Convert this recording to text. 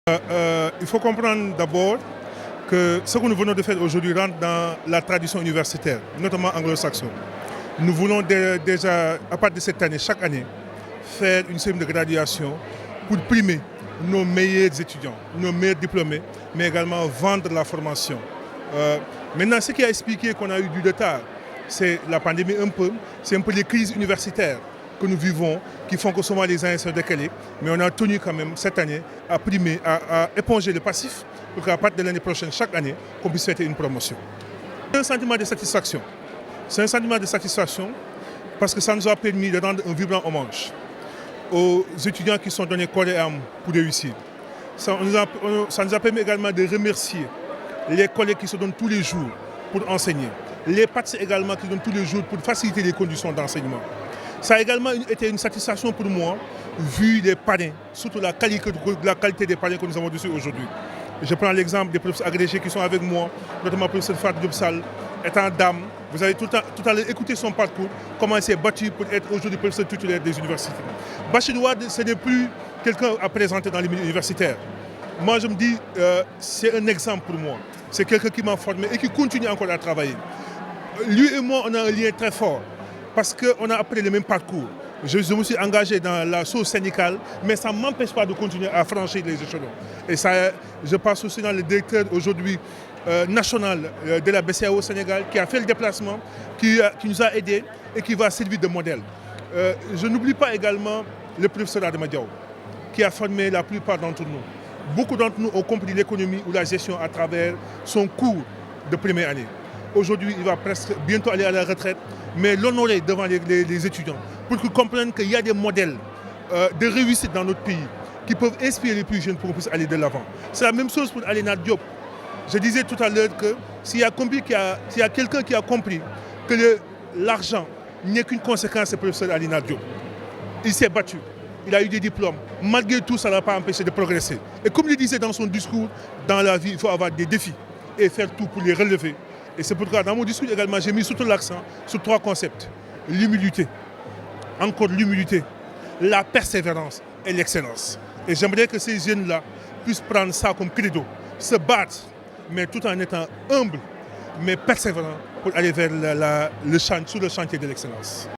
Il faut comprendre d'abord que ce que nous venons de faire aujourd'hui rentre dans la tradition universitaire, notamment anglo-saxonne. Nous voulons déjà, à partir de cette année, chaque année, faire une cérémonie de graduation pour primer nos meilleurs étudiants, nos meilleurs diplômés, mais également vendre la formation. Maintenant, ce qui a expliqué qu'on a eu du retard, c'est la pandémie c'est un peu les crises universitaires que nous vivons, qui font que souvent les uns sont décalés. Mais on a tenu quand même cette année à primer, à éponger le passif, pour qu'à partir de l'année prochaine, chaque année, qu'on puisse faire une promotion. C'est un sentiment de satisfaction. C'est un sentiment de satisfaction parce que ça nous a permis de rendre un vibrant hommage aux étudiants qui sont donnés corps et âme pour réussir. Ça nous a permis également de remercier les collègues qui se donnent tous les jours pour enseigner, les PATS également qui se donnent tous les jours pour faciliter les conditions d'enseignement. Ça a également été une satisfaction pour moi, vu les parrains, surtout la qualité des parrains que nous avons dessus aujourd'hui. Je prends l'exemple des professeurs agrégés qui sont avec moi, notamment le professeur Fat Diop-Sall, étant dame. Vous avez tout à l'heure écouté son parcours, comment il s'est battu pour être aujourd'hui professeur titulaire des universités. Bachir Wade, ce n'est plus quelqu'un à présenter dans les milieux universitaires. Moi, je me dis, c'est un exemple pour moi. C'est quelqu'un qui m'a formé et qui continue encore à travailler. Lui et moi, on a un lien très fort parce qu'on a appris le même parcours. Je me suis engagé dans la sauce syndicale, mais ça ne m'empêche pas de continuer à franchir les échelons. Et ça, je passe aussi dans le directeur aujourd'hui national de la BCEAO au Sénégal, qui a fait le déplacement, qui nous a aidés et qui va servir de modèle. Je n'oublie pas également le professeur Adama Diaw, qui a formé la plupart d'entre nous. Beaucoup d'entre nous ont compris l'économie ou la gestion à travers son cours de première année. Aujourd'hui, il va presque bientôt aller à la retraite, mais l'honorer devant les étudiants pour qu'ils comprennent qu'il y a des modèles de réussite dans notre pays qui peuvent inspirer les plus jeunes pour qu'on puisse aller de l'avant. C'est la même chose pour Aléna Diop. Je disais tout à l'heure que s'il y a quelqu'un qui a compris que l'argent n'est qu'une conséquence, c'est le professeur Aléna Diop. Il s'est battu. Il a eu des diplômes. Malgré tout, ça ne l'a pas empêché de progresser. Et comme il disait dans son discours, dans la vie, il faut avoir des défis et faire tout pour les relever. Et c'est pourquoi dans mon discours également, j'ai mis surtout l'accent sur 3 concepts. L'humilité, encore l'humilité, la persévérance et l'excellence. Et j'aimerais que ces jeunes-là puissent prendre ça comme credo, se battre, mais tout en étant humbles, mais persévérants pour aller vers sur le chantier de l'excellence.